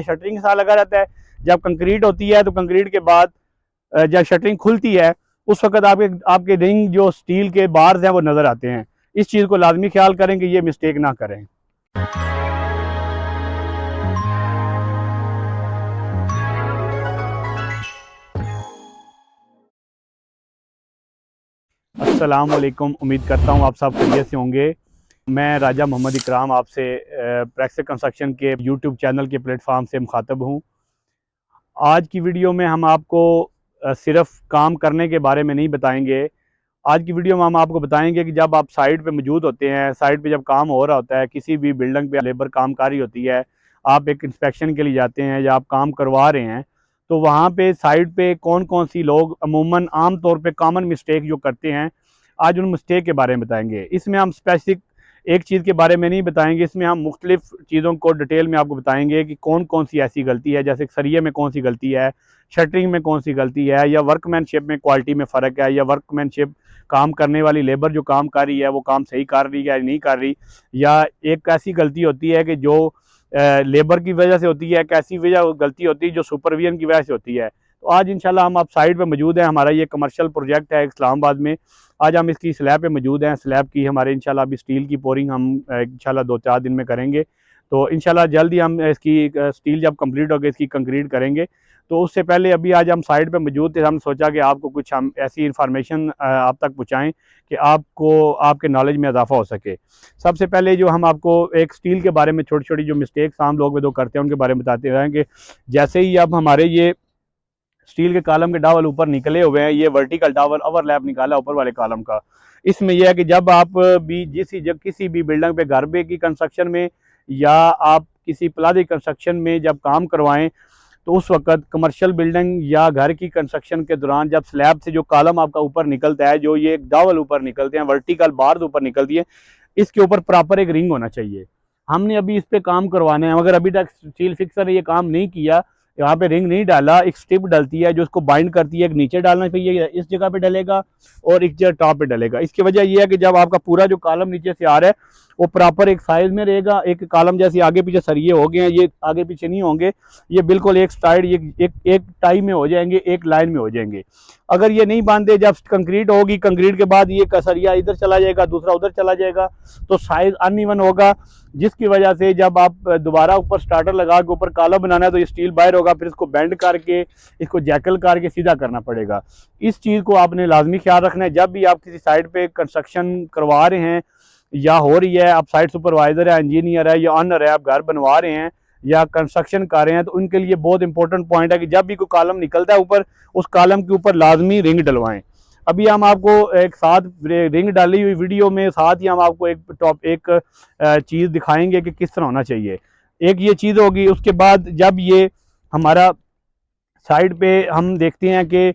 Shuttering के साथ लगा रहता है। जब कंक्रीट होती है तो कंक्रीट के बाद जब शटरिंग खुलती है उस वक्त आपके रिंग जो स्टील के बार्स हैं वो नज़र आते हैं। इस चीज़ को लाजमी ख्याल करें कि ये मिस्टेक ना करें। अस्सलाम वालेकुम, उम्मीद करता हूँ आप सब खैरियत से होंगे। मैं राजा मोहम्मद इकराम आपसे प्रेक्सिक कंस्ट्रक्शन के यूट्यूब चैनल के प्लेटफॉर्म से मुखातब हूँ। आज की वीडियो में हम आपको सिर्फ काम करने के बारे में नहीं बताएंगे। आज की वीडियो में हम आपको बताएंगे कि जब आप साइट पे मौजूद होते हैं, साइट पे जब काम हो रहा होता है, किसी भी बिल्डिंग पे लेबर काम कर रही होती है, आप एक इंस्पेक्शन के लिए जाते हैं या आप काम करवा रहे हैं, तो वहाँ पे साइट पे कौन कौन सी लोग अमूमन आम तौर पे कॉमन मिस्टेक जो करते हैं, आज उन मिस्टेक के बारे में बताएंगे। इसमें हम स्पेसिफिक एक चीज़ के बारे में नहीं बताएंगे, इसमें हम मुख्तलिफ चीज़ों को डिटेल में आपको बताएंगे कि कौन कौन सी ऐसी गलती है, जैसे सरिये में कौन सी गलती है, शटरिंग में कौन सी गलती है, या वर्कमैनशिप में क्वालिटी में फ़र्क है, या वर्कमैनशिप काम करने वाली लेबर जो काम कर रही है वो काम सही कर रही है या नहीं कर रही, या एक ऐसी गलती होती है कि जो लेबर की वजह से होती है, एक ऐसी वजह गलती होती है जो सुपरविजन की वजह से होती है। तो आज इंशाल्लाह हम आप साइट पे मौजूद हैं। हमारा ये कमर्शियल प्रोजेक्ट है इस्लामाबाद में। आज हम इसकी स्लैब पे मौजूद हैं। स्लैब की हमारे इंशाल्लाह अभी स्टील की पोरिंग हम इंशाल्लाह 2-4 दिन में करेंगे। तो इंशाल्लाह जल्द ही हम इसकी स्टील जब कंप्लीट होगी इसकी कंक्रीट करेंगे। तो उससे पहले अभी आज हम साइट पे मौजूद थे, हमने सोचा कि आपको कुछ हम ऐसी इंफॉर्मेशन आप तक पहुँचाएँ कि आपको आपके नॉलेज में इजाफा हो सके। सबसे पहले जो हम आपको एक स्टील के बारे में छोटी छोटी जो मिस्टेक्स आम लोग जो करते हैं उनके बारे में बताते रहें कि जैसे ही अब हमारे ये स्टील के कॉलम के डावल ऊपर निकले हुए हैं, ये वर्टिकल डावल ओवरलैप निकाला ऊपर वाले कॉलम का। इसमें यह है कि जब आप भी किसी भी बिल्डिंग पे घर पे की कंस्ट्रक्शन में या आप किसी प्लाजी कंस्ट्रक्शन में जब काम करवाएं, तो उस वक्त कमर्शियल बिल्डिंग या घर की कंस्ट्रक्शन के दौरान जब स्लैब से जो कॉलम आपका ऊपर निकलता है, जो ये डावल ऊपर निकलते हैं, वर्टिकल बार्स ऊपर निकलती है, इसके ऊपर प्रॉपर एक रिंग होना चाहिए। हमने अभी इस पे काम करवाने हैं, मगर अभी तक स्टील फिक्सर ने ये काम नहीं किया, यहाँ पे रिंग नहीं डाला। एक स्ट्रिप डलती है जो उसको बाइंड करती है, एक नीचे डालना चाहिए, इस जगह पे डलेगा और एक जगह टॉप पे डलेगा। इसकी वजह यह है कि जब आपका पूरा जो कॉलम नीचे से आ रहा है वो प्रॉपर एक साइज में रहेगा। एक कॉलम जैसे आगे पीछे सरिये हो गए हैं, ये आगे पीछे नहीं होंगे, ये बिल्कुल एक साइड एक टाई में हो जाएंगे, एक लाइन में हो जाएंगे। अगर ये नहीं बांधे, जब कंक्रीट होगी, कंक्रीट के बाद ये सरिया इधर चला जाएगा, दूसरा उधर चला जाएगा, तो साइज अनइवन होगा, जिसकी वजह से जब आप दोबारा ऊपर स्टार्टर लगा के ऊपर कॉलम बनाना है तो ये स्टील बाहर होगा, फिर इसको बेंड करके इसको जैकल करके सीधा करना पड़ेगा। इस चीज़ को आपने लाजमी ख्याल रखना है जब भी आप किसी साइट पे कंस्ट्रक्शन करवा रहे हैं या हो रही है, आप साइट सुपरवाइजर है, इंजीनियर है या ऑनर है, आप घर बनवा रहे हैं या कंस्ट्रक्शन कर रहे हैं, तो उनके लिए बहुत इंपॉर्टेंट पॉइंट है कि जब भी कोई कॉलम निकलता है ऊपर, उस कॉलम के ऊपर लाजमी रिंग डलवाएं। अभी हम आपको एक साथ रिंग डाली हुई वीडियो में साथ ही हम आपको एक चीज़ दिखाएंगे कि किस तरह होना चाहिए। एक ये चीज़ होगी। उसके बाद जब ये हमारा साइड पे हम देखते हैं कि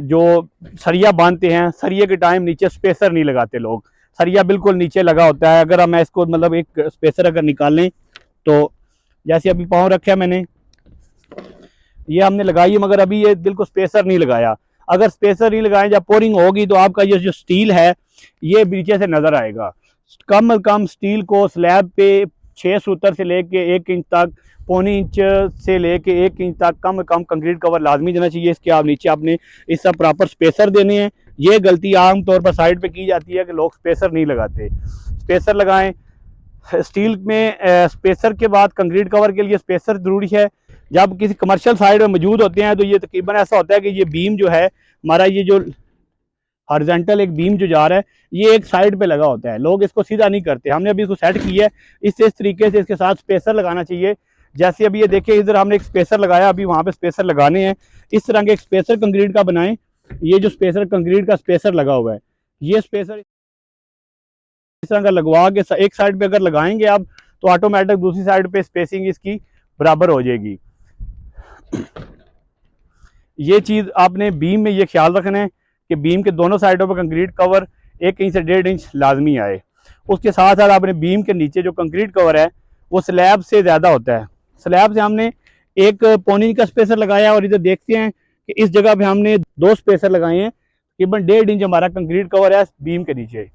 जो सरिया बांधते हैं, सरिये के टाइम नीचे स्पेसर नहीं लगाते लोग, सरिया बिल्कुल नीचे लगा होता है। अगर हम इसको मतलब एक स्पेसर अगर निकालें, तो जैसे अभी पाँव रखा है मैंने, ये हमने लगाई है, मगर अभी ये बिल्कुल स्पेसर नहीं लगाया। अगर स्पेसर नहीं लगाएं, जब पोरिंग होगी तो आपका ये जो स्टील है ये नीचे से नजर आएगा। कम अज कम स्टील को स्लैब पे 6 सूत्र से लेके 1 इंच तक, 1.25 इंच से लेके 1 इंच तक कम कम कंक्रीट कवर लाजमी देना चाहिए। इसके आप नीचे आपने इस सब प्रॉपर स्पेसर देने हैं। ये गलती आम तौर पर साइड पे की जाती है कि लोग स्पेसर नहीं लगाते। स्पेसर लगाएं। स्टील में स्पेसर के बाद कंक्रीट कवर के लिए स्पेसर ज़रूरी है। जब किसी कमर्शियल साइड में मौजूद होते हैं तो ये तकरीबन ऐसा होता है कि ये बीम जो है हमारा, ये जो हॉरिजॉन्टल एक बीम जो जा रहा है, ये एक साइड पे लगा होता है, लोग इसको सीधा नहीं करते। हमने अभी इसको सेट किया है, इस तरीके से इसके साथ स्पेसर लगाना चाहिए। जैसे अभी ये देखिए, इधर हमने एक स्पेसर लगाया, अभी वहाँ पे स्पेसर लगाने हैं। इस तरह के एक स्पेसर कंक्रीट का बनाएं। ये जो स्पेसर कंक्रीट का स्पेसर लगा हुआ है, ये स्पेसर इस तरह का लगवा के एक साइड पे अगर लगाएंगे आप, तो ऑटोमेटिक दूसरी साइड पे स्पेसिंग इसकी बराबर हो जाएगी। ये चीज़ आपने बीम में ये ख्याल रखना है कि बीम के दोनों साइडों पर कंक्रीट कवर 1 इंच से 1.5 इंच लाजमी आए। उसके साथ साथ आपने बीम के नीचे जो कंक्रीट कवर है वो स्लैब से ज़्यादा होता है। स्लैब से हमने 1 इंच का स्पेसर लगाया, और इधर देखते हैं कि इस जगह पे हमने 2 स्पेसर लगाए हैं। तकरीबन 1.5 इंच हमारा कंक्रीट कवर है बीम के नीचे।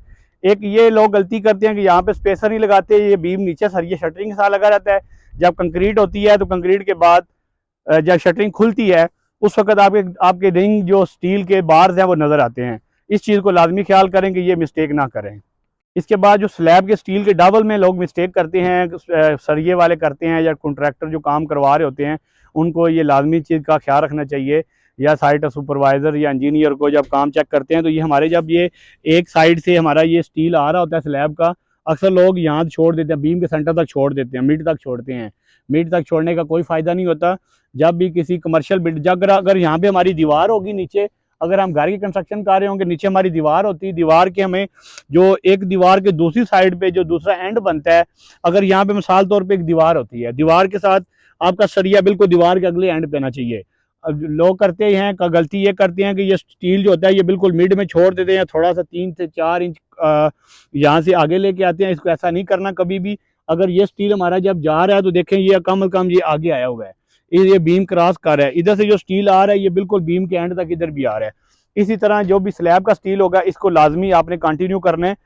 एक ये लोग गलती करते हैं कि यहाँ पे स्पेसर नहीं लगाते, ये बीम नीचे सरिये शटरिंग के साथ लगा रहता है। जब कंक्रीट होती है तो कंक्रीट के बाद जब शटरिंग खुलती है उस वक्त आपके रिंग जो स्टील के बार्स हैं वो नज़र आते हैं। इस चीज़ को लाजमी ख्याल करें कि ये मिस्टेक ना करें। इसके बाद जो स्लैब के स्टील के डबल में लोग मिस्टेक करते हैं, सरिये वाले करते हैं या कॉन्ट्रैक्टर जो काम करवा रहे होते हैं, उनको ये लाजमी चीज़ का ख्याल रखना चाहिए। या साइट सुपरवाइज़र या इंजीनियर को जब काम चेक करते हैं तो ये हमारे जब ये एक साइड से हमारा ये स्टील आ रहा होता है स्लैब का, अक्सर लोग यहाँ छोड़ देते हैं, बीम के सेंटर तक छोड़ देते हैं, मिड तक छोड़ते हैं। मिड तक छोड़ने का कोई फ़ायदा नहीं होता। जब भी किसी कमर्शियल बिल्ड अगर यहाँ पे हमारी दीवार होगी नीचे, अगर हम घर की कंस्ट्रक्शन कर रहे होंगे, नीचे हमारी दीवार होती है, दीवार के हमें जो एक दीवार के दूसरी साइड पे जो दूसरा एंड बनता है, अगर यहाँ पे मिसाल तौर पे एक दीवार होती है, दीवार के साथ आपका सरिया बिल्कुल दीवार के अगले एंड पे आना चाहिए। अब लोग करते हैं गलती ये करते हैं कि ये स्टील जो होता है ये बिल्कुल मिड में छोड़ देते हैं, थोड़ा सा 3 से 4 इंच यहाँ से आगे लेके आते हैं। इसको ऐसा नहीं करना कभी भी। अगर ये स्टील हमारा जब जा रहा है तो देखें ये कम अज कम ये आगे आया हुआ है, ये बीम क्रॉस कर रहा है, इधर से जो स्टील आ रहा है ये बिल्कुल बीम के एंड तक इधर भी आ रहा है। इसी तरह जो भी स्लैब का स्टील होगा इसको लाजमी आपने कंटिन्यू करना है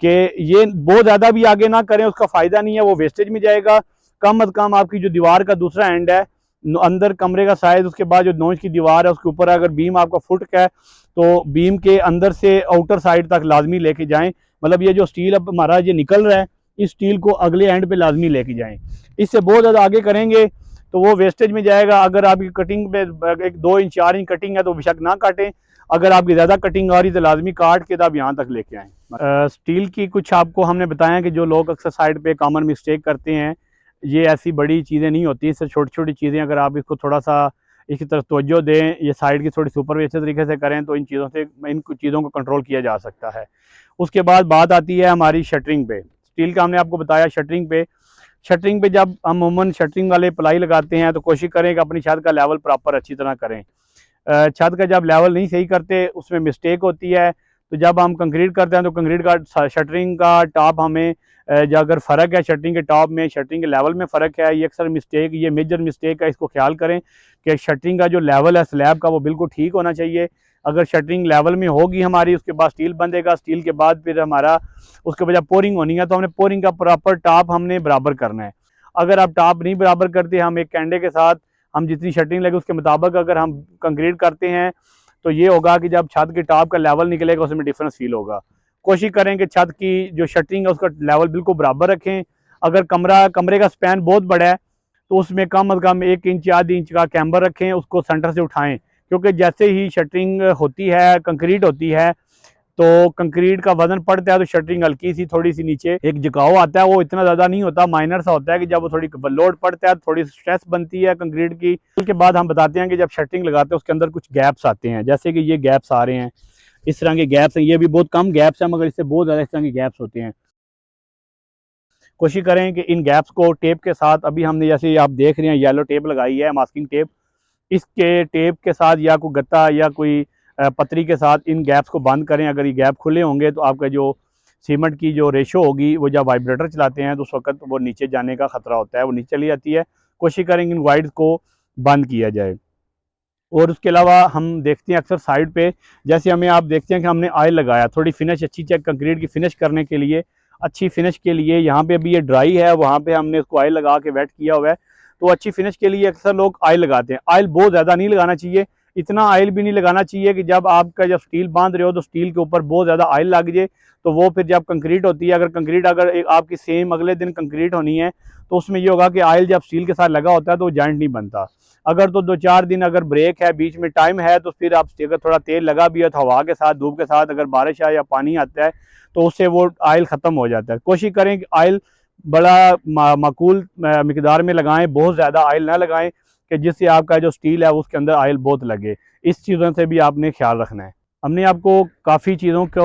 कि ये बहुत ज़्यादा भी आगे ना करें, उसका फ़ायदा नहीं है, वो वेस्टेज में जाएगा। कम अज़ कम आपकी जो दीवार का दूसरा एंड है, अंदर कमरे का साइज़, उसके बाद जो 9 इंच की दीवार है उसके ऊपर अगर बीम आपका फुट का है तो बीम के अंदर से आउटर साइड तक लाजमी लेके जाएं। मतलब ये जो स्टील अब हमारा ये निकल रहा है, इस स्टील को अगले एंड पे लाजमी लेके जाएं। इससे बहुत ज़्यादा आगे करेंगे तो वो वेस्टेज में जाएगा। अगर आपकी कटिंग पे एक 2 इंच 4 इंच कटिंग है तो बेशक ना काटें, अगर आपकी ज़्यादा कटिंग आ रही तो लाजमी काट के आप यहाँ तक लेके आएँ। स्टील की कुछ आपको हमने बताया कि जो लोग अक्सर साइड पे कॉमन मिस्टेक करते हैं, ये ऐसी बड़ी चीज़ें नहीं होती, इससे छोटी छोटी चीज़ें अगर आप इसको थोड़ा सा इसकी तरफ तवज्जो दें, ये साइड की थोड़ी सुपरवाइजर तरीके से करें तो इन चीज़ों को कंट्रोल किया जा सकता है। उसके बाद बात आती है हमारी शटरिंग पे। स्टील का हमने आपको बताया। शटरिंग पे जब हम अमूमन शटरिंग वाले प्लाई लगाते हैं तो कोशिश करें कि अपनी छत का लेवल प्रॉपर अच्छी तरह करें। छत का जब लेवल नहीं सही करते उसमें मिस्टेक होती है। तो जब हम कंक्रीट करते हैं तो कंक्रीट का शटरिंग का टॉप हमें जो अगर फ़र्क है शटरिंग के टॉप में शटरिंग के लेवल में फ़र्क है, ये अक्सर मिस्टेक, ये मेजर मिस्टेक है। इसको ख्याल करें कि शटरिंग का जो लेवल है स्लैब का वो बिल्कुल ठीक होना चाहिए। अगर शटरिंग लेवल में होगी हमारी, उसके बाद स्टील बंधेगा, स्टील के बाद फिर हमारा उसके बजाय पोरिंग होनी है तो हमने पोरिंग का प्रॉपर टॉप हमने बराबर करना है। अगर आप टॉप नहीं बराबर करते, हम एक कैंडे के साथ हम जितनी शटरिंग लगे उसके मुताबिक अगर हम कंक्रीट करते हैं तो ये होगा कि जब छत के टॉप का लेवल निकलेगा उसमें डिफरेंस फील होगा। कोशिश करें कि छत की जो शटरिंग है उसका लेवल बिल्कुल बराबर रखें। अगर कमरे का स्पैन बहुत बड़ा है तो उसमें कम अज़ कम 1 इंच या आधी इंच का कैम्बर रखें, उसको सेंटर से उठाएं, क्योंकि जैसे ही शटरिंग होती है, कंक्रीट होती है, तो कंक्रीट का वजन पड़ता है तो शटरिंग हल्की सी थोड़ी सी नीचे एक झुकाव आता है, वो इतना ज़्यादा नहीं होता, माइनर सा होता है कि जब वो थोड़ी लोड पड़ता है थोड़ी स्ट्रेस बनती है कंक्रीट की। उसके बाद हम बताते हैं कि जब शटरिंग लगाते हैं उसके अंदर कुछ गैप्स आते हैं, जैसे कि ये गैप्स आ रहे हैं, इस तरह के गैप्स हैं। ये भी बहुत कम गैप्स हैं मगर इससे बहुत ज़्यादा इस तरह के गैप्स होते हैं। कोशिश करें कि इन गैप्स को टेप के साथ, अभी हमने जैसे आप देख रहे हैं येलो टेप लगाई है, मास्किंग टेप, इसके टेप के साथ या कोई गत्ता या कोई पतरी के साथ इन गैप्स को बंद करें। अगर ये गैप खुले होंगे तो आपका जो सीमेंट की जो रेशो होगी वो जब वाइब्रेटर चलाते हैं तो उस वक्त वो नीचे जाने का ख़तरा होता है, वो नीचे चली जाती है। कोशिश करें इन वाइड्स को बंद किया जाए। और उसके अलावा हम देखते हैं अक्सर साइड पे, जैसे हमें आप देखते हैं कि हमने ऑयल लगाया, थोड़ी फिनिश अच्छी चेक कंक्रीट की फिनिश करने के लिए, अच्छी फिनिश के लिए, यहाँ पे अभी ये ड्राई है, वहाँ पे हमने उसको ऑयल लगा के वेट किया हुआ है, तो अच्छी फिनिश के लिए अक्सर लोग ऑयल लगाते हैं। ऑयल बहुत ज़्यादा नहीं लगाना चाहिए, इतना ऑयल भी नहीं लगाना चाहिए कि जब स्टील बांध रहे हो तो स्टील के ऊपर बहुत ज़्यादा ऑयल लग जाए, तो वो फिर जब कंक्रीट होती है, अगर आपकी सेम अगले दिन कंक्रीट होनी है तो उसमें ये होगा कि ऑयल जब स्टील के साथ लगा होता है तो जॉइंट नहीं बनता। अगर तो 2-4 दिन अगर ब्रेक है, बीच में टाइम है, तो फिर आप अगर थोड़ा तेल लगा भी है तो हवा के साथ, धूप के साथ, अगर बारिश आए या पानी आता है तो उससे वो ऑयल ख़त्म हो जाता है। कोशिश करें कि ऑयल बड़ा माकूल मिकदार में लगाएं, बहुत ज़्यादा ऑयल ना लगाएं कि जिससे आपका जो स्टील है उसके अंदर ऑयल बहुत लगे। इस चीज़ों से भी आपने ख्याल रखना है। हमने आपको काफ़ी चीज़ों को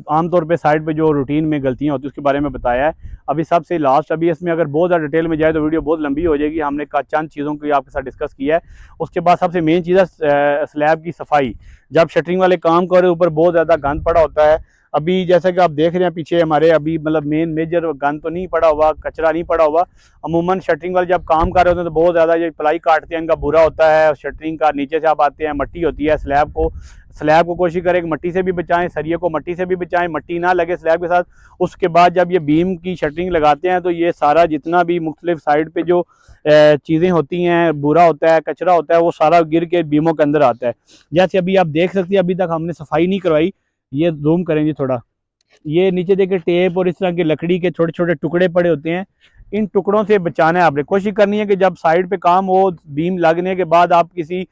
आम तौर पे साइड पे जो रूटीन में गलतियां होती है उसके बारे में बताया है। अभी सबसे लास्ट, अभी इसमें अगर बहुत ज़्यादा डिटेल में जाए तो वीडियो बहुत लंबी हो जाएगी। हमने चंद चीज़ों को आपके साथ डिस्कस किया है। उसके बाद सबसे मेन चीज़ है स्लैब की सफाई। जब शटरिंग वाले काम कर रहे ऊपर बहुत ज़्यादा गंद पड़ा होता है, अभी जैसा कि आप देख रहे हैं पीछे हमारे, अभी मतलब मेजर गंद तो नहीं पड़ा हुआ, कचरा नहीं पड़ा हुआ। अमूमन शटरिंग वाले जब काम कर रहे होते हैं तो बहुत ज़्यादा ये प्लाई काटते हैं, इनका बुरा होता है। शटरिंग का नीचे से आप आते हैं, मट्टी होती है, स्लैब को स्लैब को कोशिश करें कि मट्टी से भी बचाएं, सरिये को मट्टी से भी बचाएं, मट्टी ना लगे स्लैब के साथ। उसके बाद जब ये बीम की शटरिंग लगाते हैं तो ये सारा जितना भी मुख्तलिफ साइड पे जो चीज़ें होती हैं, बुरा होता है, कचरा होता है, वो सारा गिर के बीमों के अंदर आता है। जैसे अभी आप देख सकते हैं, अभी तक हमने सफाई नहीं करवाई। ये जूम करेंगे थोड़ा, ये नीचे देखिए टेप और इस तरह के लकड़ी के छोटे छोटे टुकड़े पड़े होते हैं। इन टुकड़ों से बचाना है आपने। कोशिश करनी है कि जब साइड पे काम हो, बीम लगने के बाद आप किसी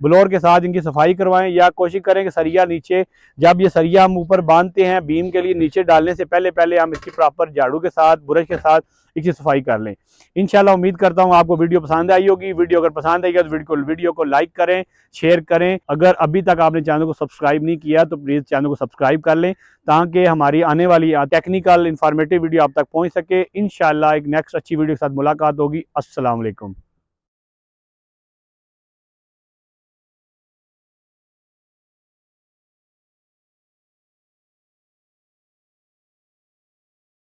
ब्लोअर के साथ इनकी सफाई करवाएं, या कोशिश करें कि सरिया नीचे, जब ये सरिया हम ऊपर बांधते हैं बीम के लिए, नीचे डालने से पहले पहले हम इसकी प्रॉपर झाड़ू के साथ, ब्रश के साथ इसकी सफाई कर लें। इंशाल्लाह उम्मीद करता हूँ आपको वीडियो पसंद आई होगी। वीडियो अगर पसंद आएगी तो वीडियो को लाइक करें, शेयर करें। अगर अभी तक आपने चैनल को सब्सक्राइब नहीं किया तो प्लीज़ चैनल को सब्सक्राइब कर लें, ताकि हमारी आने वाली टेक्निकल इंफॉर्मेटिव वीडियो आप तक पहुँच सके। इंशाल्लाह एक नेक्स्ट अच्छी वीडियो के साथ मुलाकात होगी। अस्सलाम वालेकुम।